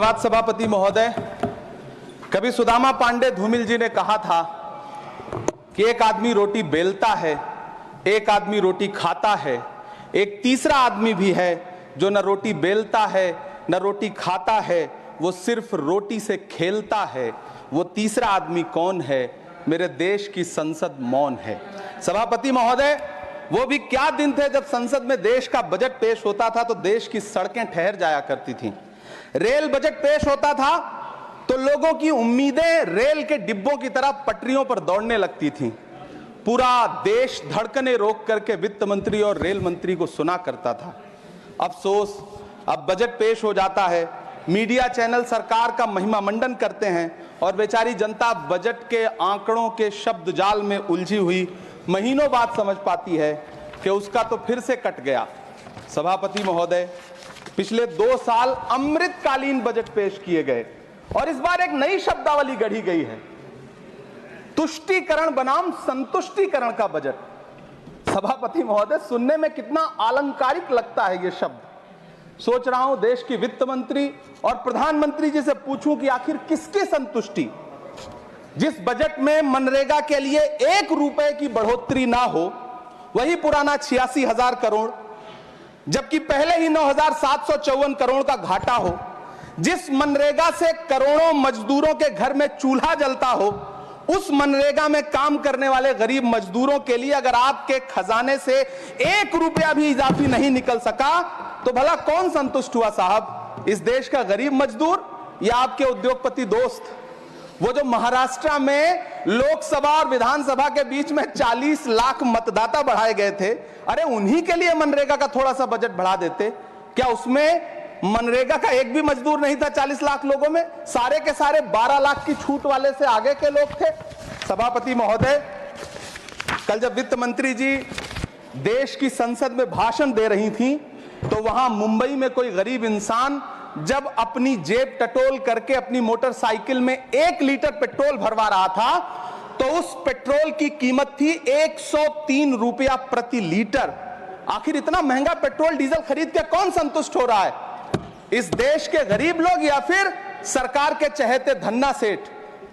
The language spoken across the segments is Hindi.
धन्यवाद सभापति महोदय। कभी सुदामा पांडे धूमिल जी ने कहा था कि एक आदमी रोटी बेलता है, एक आदमी रोटी खाता है, एक तीसरा आदमी भी है जो न रोटी बेलता है न रोटी खाता है, वो सिर्फ रोटी से खेलता है। वो तीसरा आदमी कौन है? मेरे देश की संसद मौन है। सभापति महोदय, वो भी क्या दिन थे जब संसद में देश का बजट पेश होता था तो देश की सड़कें ठहर जाया करती थीं। रेल बजट पेश होता था तो लोगों की उम्मीदें रेल के डिब्बों की तरह पटरियों पर दौड़ने लगती थीं। पूरा देश धड़कने रोक करके वित्त मंत्री और रेल मंत्री को सुना करता था। अफसोस, अब बजट पेश हो जाता है, मीडिया चैनल सरकार का महिमा मंडन करते हैं और बेचारी जनता बजट के आंकड़ों के शब्द जाल में उलझी हुई महीनों बाद समझ पाती है कि उसका तो फिर से कट गया। सभापति महोदय, पिछले 2 साल अमृतकालीन बजट पेश किए गए और इस बार एक नई शब्दावली गढ़ी गई है, तुष्टीकरण बनाम संतुष्टीकरण का बजट। सभापति महोदय, सुनने में कितना अलंकारिक लगता है ये शब्द। सोच रहा हूं देश की वित्त मंत्री और प्रधानमंत्री जी से पूछूं कि आखिर किसकी संतुष्टि? जिस बजट में मनरेगा के लिए 1 रुपए की बढ़ोतरी ना हो, वही पुराना 86,000 करोड़, जबकि पहले ही 9,754 करोड़ का घाटा हो, जिस मनरेगा से करोड़ों मजदूरों के घर में चूल्हा जलता हो, उस मनरेगा में काम करने वाले गरीब मजदूरों के लिए अगर आपके खजाने से 1 रुपया भी इजाफी नहीं निकल सका तो भला कौन संतुष्ट हुआ साहब? इस देश का गरीब मजदूर या आपके उद्योगपति दोस्त? वो जो महाराष्ट्र में लोकसभा और विधानसभा के बीच में 40 लाख मतदाता बढ़ाए गए थे, अरे उन्हीं के लिए मनरेगा का थोड़ा सा बजट बढ़ा देते। क्या उसमें मनरेगा का एक भी मजदूर नहीं था? 40 लाख लोगों में सारे के सारे 12 लाख की छूट वाले से आगे के लोग थे। सभापति महोदय, कल जब वित्त मंत्री जी देश की संसद में भाषण दे रही थी तो वहां मुंबई में कोई गरीब इंसान जब अपनी जेब टटोल करके अपनी मोटरसाइकिल में 1 लीटर पेट्रोल भरवा रहा था तो उस पेट्रोल की कीमत थी 103 रुपया प्रति लीटर। आखिर इतना महंगा पेट्रोल डीजल खरीद के कौन संतुष्ट हो रहा है? इस देश के गरीब लोग या फिर सरकार के चहेते धन्ना सेठ?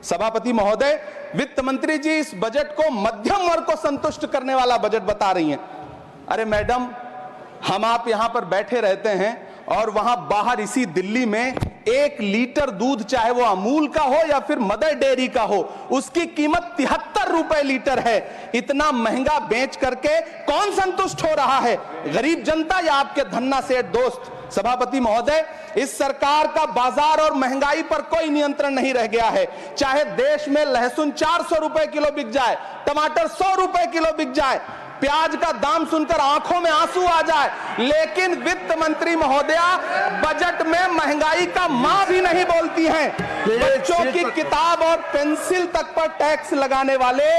सभापति महोदय, वित्त मंत्री जी इस बजट को मध्यम वर्ग को संतुष्ट करने वाला बजट बता रही हैं। अरे मैडम, हम आप यहां पर बैठे रहते हैं और वहां बाहर इसी दिल्ली में 1 लीटर दूध, चाहे वो अमूल का हो या फिर मदर डेयरी का हो, उसकी कीमत 73 रुपए लीटर है। इतना महंगा बेच करके कौन संतुष्ट हो रहा है? गरीब जनता या आपके धन्ना सेठ दोस्त? सभापति महोदय, इस सरकार का बाजार और महंगाई पर कोई नियंत्रण नहीं रह गया है। चाहे देश में लहसुन 400 रुपए किलो बिक जाए, टमाटर 100 रुपए किलो बिक जाए, प्याज का दाम सुनकर आंखों में आंसू आ जाए, लेकिन वित्त मंत्री महोदया बजट में महंगाई का मां भी नहीं बोलती हैं। बच्चों की किताब और पेंसिल तक पर टैक्स लगाने वाले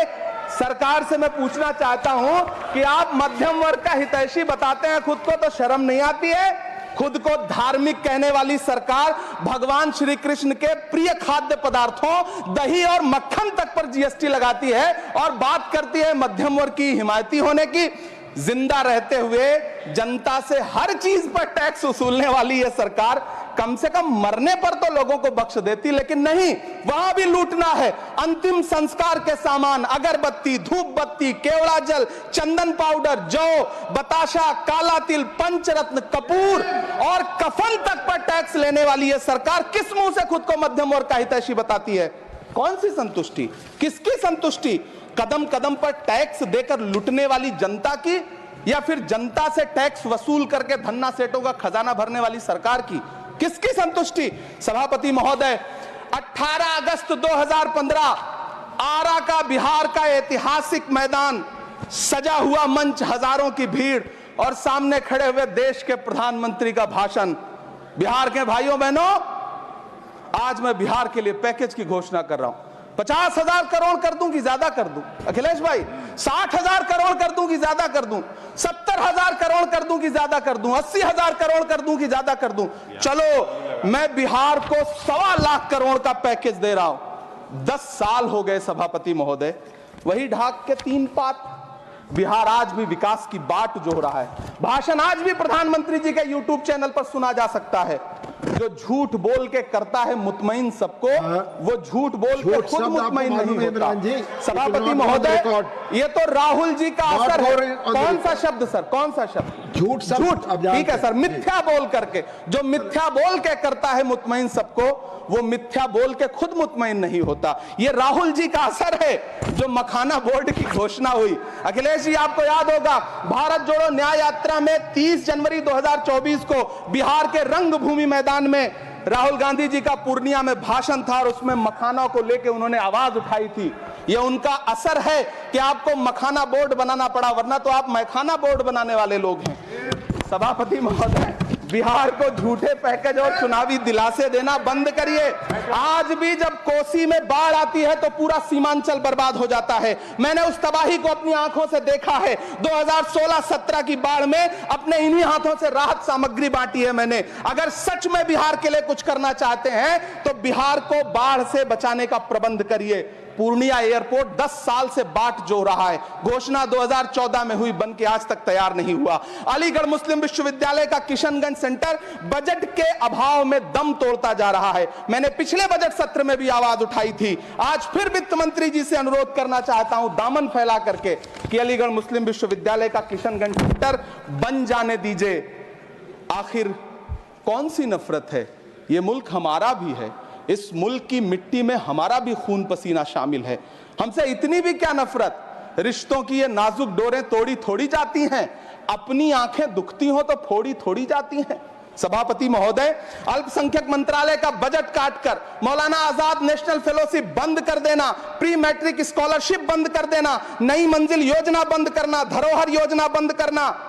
सरकार से मैं पूछना चाहता हूं कि आप मध्यम वर्ग का हितैषी बताते हैं, खुद को तो शर्म नहीं आती है? खुद को धार्मिक कहने वाली सरकार भगवान श्री कृष्ण के प्रिय खाद्य पदार्थों दही और मक्खन तक पर जीएसटी लगाती है और बात करती है मध्यम वर्ग की हिमायती होने की। जिंदा रहते हुए जनता से हर चीज पर टैक्स वसूलने वाली यह सरकार कम से कम मरने पर तो लोगों को बख्श देती, लेकिन नहीं, वहां भी लूटना है। अंतिम संस्कार के सामान, अगरबत्ती, धूप बत्ती, केवड़ा जल, चंदन पाउडर, जौ, बताशा, काला तिल, पंचरत्न, कपूर और कफन तक पर टैक्स लेने वाली यह सरकार किस मुंह से खुद को मध्यम वर्ग का हितैषी बताती है? कौन सी संतुष्टि? किसकी संतुष्टि? कदम कदम पर टैक्स देकर लुटने वाली जनता की या फिर जनता से टैक्स वसूल करके धन्ना सेठों का खजाना भरने वाली सरकार की? किसकी संतुष्टि? सभापति महोदय, 18 अगस्त 2015 आरा का बिहार का ऐतिहासिक मैदान, सजा हुआ मंच, हजारों की भीड़ और सामने खड़े हुए देश के प्रधानमंत्री का भाषण। बिहार के भाइयों बहनों, आज मैं बिहार के लिए पैकेज की घोषणा कर रहा हूं। 50,000 करोड़ कर दूं कि ज्यादा कर दूं? अखिलेश भाई, 60,000 करोड़ कर दूं कि ज्यादा कर दूं? 70,000 करोड़ कर दूं कि ज्यादा कर दूं? 80,000 करोड़ कर दूं कि ज्यादा कर दूं? चलो, मैं बिहार को 1.25 लाख करोड़ का पैकेज दे रहा हूं। 10 साल हो गए सभापति महोदय, वही ढाक के 3 पात। बिहार आज भी विकास की बाट जोह रहा है। भाषण आज भी प्रधानमंत्री जी के YouTube चैनल पर सुना जा सकता है। जो झूठ बोल के करता है मुतमईन सबको, वो झूठ बोल के खुद मुतमईन नहीं होता। सभापति महोदय, ये तो राहुल जी का असर है। कौन सा शब्द सर, कौन सा शब्द? झूठ। झूठ, ठीक है सर। मिथ्या बोल करके, जो मिथ्या बोल के करता है मुतमईन सबको, वो मिथ्या बोल के खुद मुतमईन नहीं होता। ये राहुल जी का असर है। जो मखाना बोर्ड की घोषणा हुई, अखिलेश जी आपको याद होगा, भारत जोड़ो न्याय यात्रा में 30 जनवरी 2024 को बिहार के रंगभूमि मैदान में राहुल गांधी जी का पूर्णिया में भाषण था और उसमें मखाना को लेकर उन्होंने आवाज उठाई थी। ये उनका असर है कि आपको मखाना बोर्ड बनाना पड़ा, वरना तो आप मैखाना बोर्ड बनाने वाले लोग हैं। सभापति महोदय, बिहार को झूठे पैकेज और चुनावी दिलासे देना बंद करिए। आज भी जब कोसी में बाढ़ आती है तो पूरा सीमांचल बर्बाद हो जाता है। मैंने उस तबाही को अपनी आंखों से देखा है। 2016-17 की बाढ़ में अपने इन्हीं हाथों से राहत सामग्री बांटी है मैंने। अगर सच में बिहार के लिए कुछ करना चाहते हैं तो बिहार को बाढ़ से बचाने का प्रबंध करिए। पूर्णिया एयरपोर्ट 10 साल से बाट जो रहा है, घोषणा 2014 में हुई, बन के आज तक तैयार नहीं हुआ। अलीगढ़ मुस्लिम विश्वविद्यालय का किशनगंज सेंटर बजट के अभाव में दम तोड़ता जा रहा है। मैंने पिछले बजट सत्र में भी आवाज उठाई थी। आज फिर वित्त मंत्री जी से अनुरोध करना चाहता हूं, दामन फैला करके, कि अलीगढ़ मुस्लिम विश्वविद्यालय का किशनगंज सेंटर बन जाने दीजिए। आखिर कौन सी नफरत है? यह मुल्क हमारा भी है। इस मुल्क की मिट्टी में हमारा भी खून पसीना शामिल है। हमसे इतनी भी क्या नफरत? रिश्तों की ये नाजुक डोरें तोड़ी थोड़ी जाती हैं। अपनी आंखें दुखती हो तो फोड़ी थोड़ी जाती हैं। सभापति महोदय, अल्पसंख्यक मंत्रालय का बजट काटकर मौलाना आजाद नेशनल फेलोशिप बंद कर देना, प्री मैट्रिक स्कॉलरशिप बंद कर देना, नई मंजिल योजना बंद करना, धरोहर योजना बंद करना।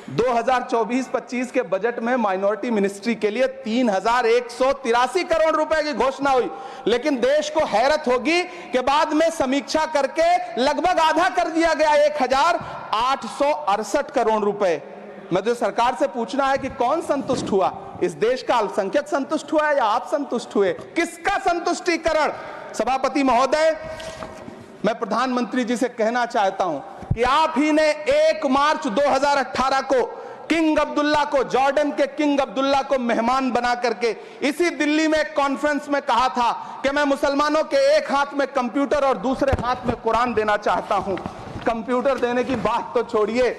2024-25 के बजट में माइनॉरिटी मिनिस्ट्री के लिए 3183 करोड़ रुपए की घोषणा हुई, लेकिन देश को हैरत होगी कि बाद में समीक्षा करके लगभग आधा कर दिया गया, 1868 करोड़ रुपए। मुझे सरकार से पूछना है कि कौन संतुष्ट हुआ? इस देश का अल्पसंख्यक संतुष्ट हुआ या आप संतुष्ट हुए? किसका संतुष्टिकरण? सभापति महोदय, मैं प्रधानमंत्री जी से कहना चाहता हूं कि आप ही ने 1 मार्च 2018 को किंग अब्दुल्ला को, जॉर्डन के किंग अब्दुल्ला को मेहमान बना करके इसी दिल्ली में एक कॉन्फ्रेंस में कहा था कि मैं मुसलमानों के एक हाथ में कंप्यूटर और दूसरे हाथ में कुरान देना चाहता हूं। कंप्यूटर देने की बात तो छोड़िए,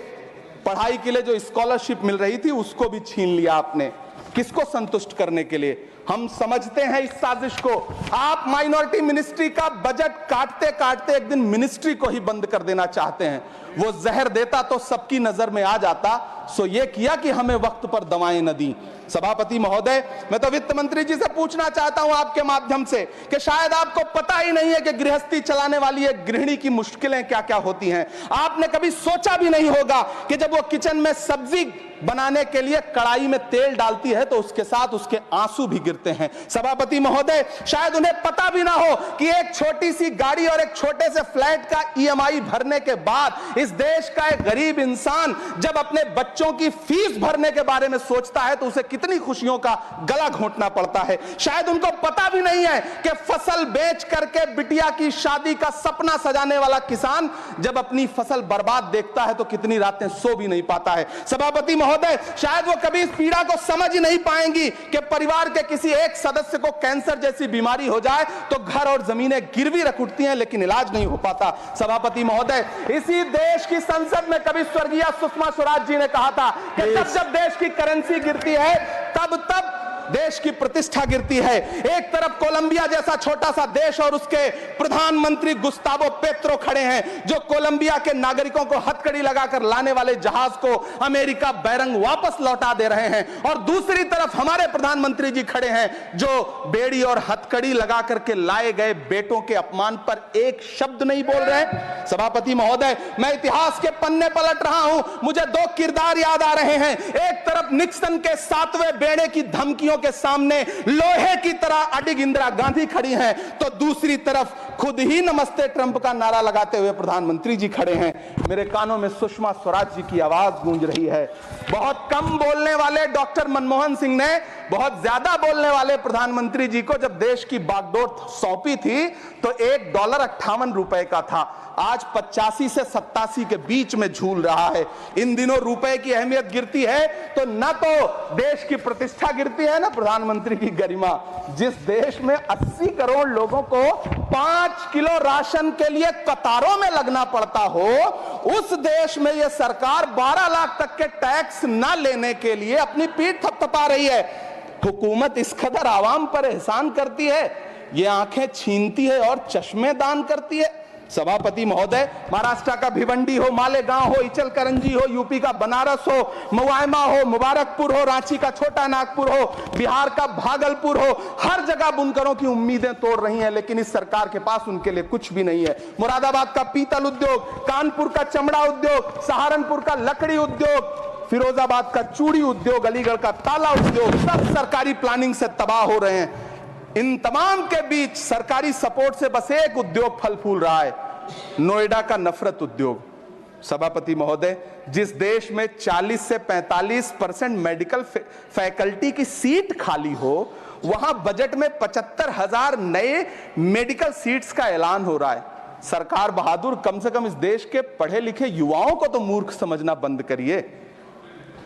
पढ़ाई के लिए जो स्कॉलरशिप मिल रही थी उसको भी छीन लिया आपने। किसको संतुष्ट करने के लिए? हम समझते हैं इस साजिश को। आप माइनॉरिटी मिनिस्ट्री का बजट काटते काटते एक दिन मिनिस्ट्री को ही बंद कर देना चाहते हैं। वो जहर देता तो सबकी नजर में आ जाता, सो ये किया कि हमें वक्त पर दवाएं न दी। सभापति महोदय, मैं तो वित्त मंत्री जी से पूछना चाहता हूं आपके माध्यम से कि शायद आपको पता ही नहीं है कि गृहस्थी चलाने वाली एक गृहिणी की मुश्किलें क्या क्या होती हैं। आपने कभी सोचा भी नहीं होगा कि जब वो किचन में सब्जी बनाने के लिए कढ़ाई में तेल डालती है तो उसके साथ उसके आंसू भी गिरते हैं। सभापति महोदय, शायद उन्हें पता भी ना हो कि एक छोटी सी गाड़ी और एक छोटे से फ्लैट का EMI भरने के बाद इस देश का एक गरीब इंसान जब अपने बच्चों की फीस भरने के बारे में सोचता है तो उसे कितनी खुशियों का गला घोंटना पड़ता है। शायद उनको पता भी नहीं है कि फसल बेच करके बिटिया की शादी का सपना सजाने वाला किसान जब अपनी फसल बर्बाद देखता है तो कितनी रातें सो भी नहीं पाता है। सभापति महोदय, शायद वो कभी इस पीड़ा को समझ ही नहीं पाएंगी कि परिवार के किसी एक सदस्य को कैंसर जैसी बीमारी हो जाए तो घर और जमीनें गिरवी रख उठती हैं लेकिन इलाज नहीं हो पाता। सभापति महोदय, इसी देश की संसद में कभी स्वर्गीय सुषमा स्वराज जी ने कहा था कि जब देश की करेंसी गिरती है तब देश की प्रतिष्ठा गिरती है। एक तरफ कोलंबिया जैसा छोटा सा देश और उसके प्रधानमंत्री गुस्तावो पेत्रो खड़े हैं जो कोलंबिया के नागरिकों को हथकड़ी लगाकर लाने वाले जहाज को अमेरिका बैरंग वापस लौटा दे रहे हैं, और दूसरी तरफ हमारे प्रधानमंत्री जी खड़े हैं जो बेड़ी और हथकड़ी लगा करके लाए गए बेटों के अपमान पर एक शब्द नहीं बोल रहे। सभापति महोदय, मैं इतिहास के पन्ने पलट रहा हूं, मुझे 2 किरदार याद आ रहे हैं। एक तरफ निक्सन के 7वें बेड़े की धमकियों के सामने लोहे की तरह अडिग इंदिरा गांधी खड़ी हैं, तो दूसरी तरफ खुद ही नमस्ते ट्रंप का नारा लगाते हुए प्रधानमंत्री जी खड़े हैं। मेरे कानों में सुषमा स्वराज जी की आवाज गूंज रही है। बहुत कम बोलने वाले डॉक्टर मनमोहन सिंह ने बहुत ज्यादा बोलने वाले प्रधानमंत्री जी को जब देश की बागडोर सौंपी थी तो $1.58 का था, आज 85 से 87 के बीच में झूल रहा है। इन दिनों रुपए की अहमियत गिरती है तो न तो देश की प्रतिष्ठा गिरती है ना प्रधानमंत्री की गरिमा। जिस देश में 80 करोड़ लोगों को 5 किलो राशन के लिए कतारों में लगना पड़ता हो, उस देश में यह सरकार 12 लाख तक के टैक्स न लेने के लिए अपनी पीठ थपथपा रही है। हुकूमत इस कदर आवाम पर एहसान करती है, ये आंखें छीनती है और चश्मे दान करती है। सभापति महोदय, महाराष्ट्र का भिवंडी हो, मालेगांव हो, इचलकरंजी हो, यूपी का बनारस हो, मुआयमा हो, मुबारकपुर हो, रांची का छोटा नागपुर हो, बिहार का भागलपुर हो, हर जगह बुनकरों की उम्मीदें तोड़ रही हैं, लेकिन इस सरकार के पास उनके लिए कुछ भी नहीं है। मुरादाबाद का पीतल उद्योग, कानपुर का चमड़ा उद्योग, सहारनपुर का लकड़ी उद्योग, फिरोजाबाद का चूड़ी उद्योग, अलीगढ़ का ताला उद्योग, सब सरकारी प्लानिंग से तबाह हो रहे हैं। इन तमाम के बीच सरकारी सपोर्ट से बस एक उद्योग फल फूल रहा है, नोएडा का नफरत उद्योग। सभापति महोदय, जिस देश में 40 से 45% मेडिकल फैकल्टी की सीट खाली हो, वहां बजट में 75,000 नए मेडिकल सीट्स का ऐलान हो रहा है। सरकार बहादुर, कम से कम इस देश के पढ़े लिखे युवाओं को तो मूर्ख समझना बंद करिए।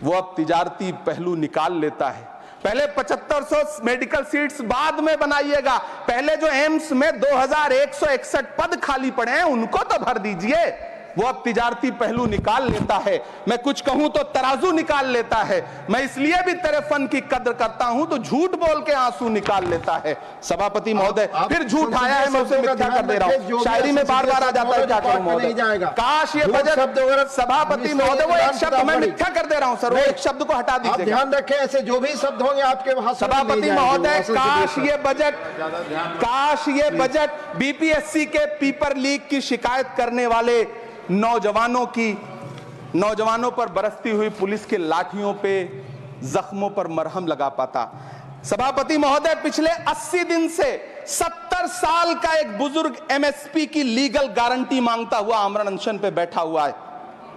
वो अब तिजारती पहलू निकाल लेता है। पहले 7500 मेडिकल सीट्स बाद में बनाइएगा, पहले जो एम्स में 2161 पद खाली पड़े हैं उनको तो भर दीजिए। वो अब तिजारती पहलू निकाल लेता है। मैं कुछ कहूं तो तराजू निकाल लेता है। मैं इसलिए भी तेरे फन की कद्र करता हूं तो झूठ बोल के आंसू निकाल लेता है। सभापति महोदय, फिर झूठ आया है, मैं उसे मिथ्या कर दे रहा हूं। शायरी में बार बार आ जाता है, क्या करूं महोदय। काश ये बजट, सभापति महोदय, वो एक शब्द मैं मिथ्या कर दे रहा हूं सर, वो एक शब्द को हटा दीजिए। ध्यान रखें, ऐसे जो भी शब्द होंगे आपके वहां। सभापति महोदय, काश ये बजट बीपीएससी के पेपर लीक की शिकायत करने वाले नौजवानों पर बरसती हुई पुलिस के लाठियों पे, जख्मों पर मरहम लगा पाता। सभापति महोदय, पिछले 80 दिन से 70 साल का एक बुजुर्ग एमएसपी की लीगल गारंटी मांगता हुआ आमरण अनशन पे बैठा हुआ है।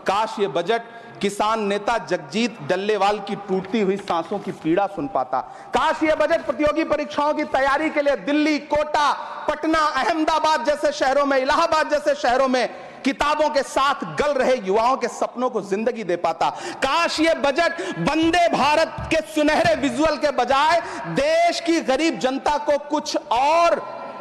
काश ये बजट किसान नेता जगजीत डल्लेवाल की टूटती हुई सांसों की पीड़ा सुन पाता। काश ये बजट प्रतियोगी परीक्षाओं की तैयारी के लिए दिल्ली, कोटा, पटना, अहमदाबाद जैसे शहरों में, इलाहाबाद जैसे शहरों में किताबों के साथ गल रहे युवाओं के सपनों को जिंदगी दे पाता। काश ये बजट वंदे भारत के सुनहरे विजुअल के बजाय देश की गरीब जनता को कुछ और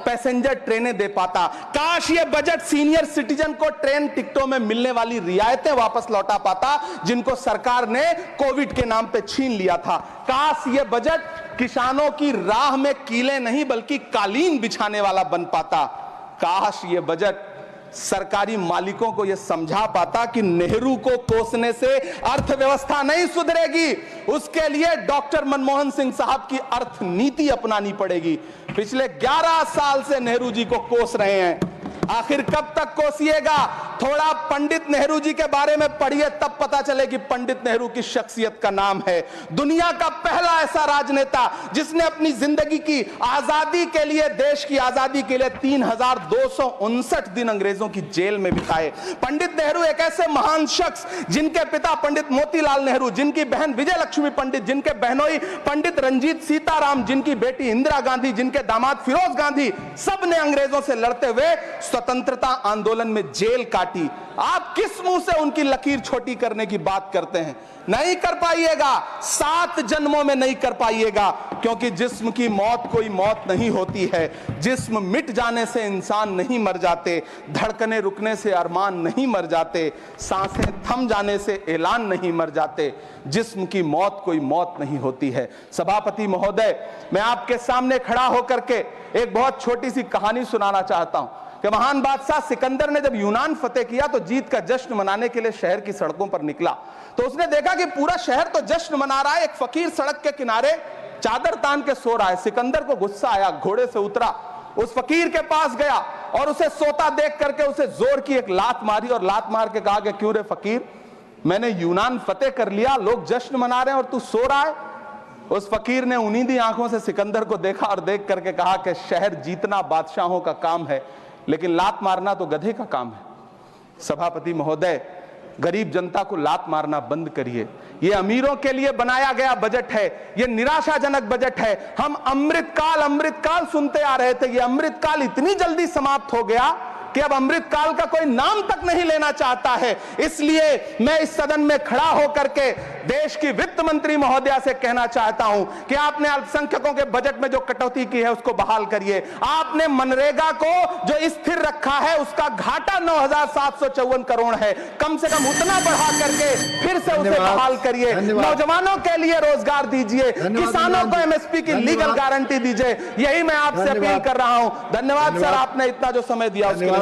पैसेंजर ट्रेनें दे पाता। काश ये बजट सीनियर सिटीजन को ट्रेन टिकटों में मिलने वाली रियायतें वापस लौटा पाता, जिनको सरकार ने कोविड के नाम पे छीन लिया था। काश ये बजट किसानों की राह में कीले नहीं बल्कि कालीन बिछाने वाला बन पाता। काश ये बजट सरकारी मालिकों को यह समझा पाता कि नेहरू को कोसने से अर्थव्यवस्था नहीं सुधरेगी, उसके लिए डॉक्टर मनमोहन सिंह साहब की अर्थ नीति अपनानी पड़ेगी। पिछले 11 साल से नेहरू जी को कोस रहे हैं, आखिर कब तक कोसिएगा? थोड़ा पंडित नेहरू जी के बारे में पढ़िए, तब पता चले कि पंडित नेहरू की शख्सियत का नाम है। दुनिया का पहला ऐसा राजनेता जिसने अपनी जिंदगी की आजादी के लिए, देश की आजादी के लिए 3259 दिन अंग्रेजों की जेल में बिताए। पंडित नेहरू एक ऐसे महान शख्स जिनके पिता पंडित मोतीलाल नेहरू, जिनकी बहन विजय लक्ष्मी पंडित, जिनके बहनोई पंडित रंजीत सीताराम, जिनकी बेटी इंदिरा गांधी, जिनके दामाद फिरोज गांधी, सब ने अंग्रेजों से लड़ते हुए स्वतंत्रता आंदोलन में जेल काटी। आप किस मुंह से उनकी लकीर छोटी करने की बात करते हैं? नहीं कर पाइएगा, 7 जन्मों में नहीं कर पाइएगा, क्योंकि जिस्म की मौत कोई मौत नहीं होती है। जिस्म मिट जाने से इंसान नहीं मर जाते, धड़कने रुकने से अरमान नहीं मर जाते, सांसें थम जाने से ऐलान नहीं मर जाते। जिस्म की मौत कोई मौत नहीं होती है। सभापति महोदय, मैं आपके सामने खड़ा होकर के एक बहुत छोटी सी कहानी सुनाना चाहता हूं कि महान बादशाह सिकंदर ने जब यूनान फतेह किया तो जीत का जश्न मनाने के लिए शहर की सड़कों पर निकला, तो उसने देखा कि पूरा शहर तो जश्न मना रहा है, एक फकीर सड़क के किनारे चादर तान के सो रहा है। सिकंदर को गुस्सा आया, घोड़े से उतरा, उस फकीर के पास गया और उसे सोता देख करके उसे जोर की एक लात मारी और लात मार के कहा कि क्यों रे फकीर, मैंने यूनान फतेह कर लिया, लोग जश्न मना रहे हैं और तू सो रहा है। उस फकीर ने उन्नीदी आंखों से सिकंदर को देखा और देख करके कहा कि शहर जीतना बादशाहों का काम है, लेकिन लात मारना तो गधे का काम है। सभापति महोदय, गरीब जनता को लात मारना बंद करिए। ये अमीरों के लिए बनाया गया बजट है, ये निराशाजनक बजट है। हम अमृतकाल सुनते आ रहे थे, ये अमृतकाल इतनी जल्दी समाप्त हो गया कि अब अमृतकाल का कोई नाम तक नहीं लेना चाहता है। इसलिए मैं इस सदन में खड़ा होकर के देश की वित्त मंत्री महोदया से कहना चाहता हूं कि आपने अल्पसंख्यकों के बजट में जो कटौती की है उसको बहाल करिए। आपने मनरेगा को जो स्थिर रखा है उसका घाटा 9,754 करोड़ है, कम से कम उतना बढ़ा करके फिर से उसे बहाल करिए। नौजवानों के लिए रोजगार दीजिए, किसानों को एमएसपी की लीगल गारंटी दीजिए। यही मैं आपसे अपील कर रहा हूं। धन्यवाद सर, आपने इतना जो समय दिया उसके लिए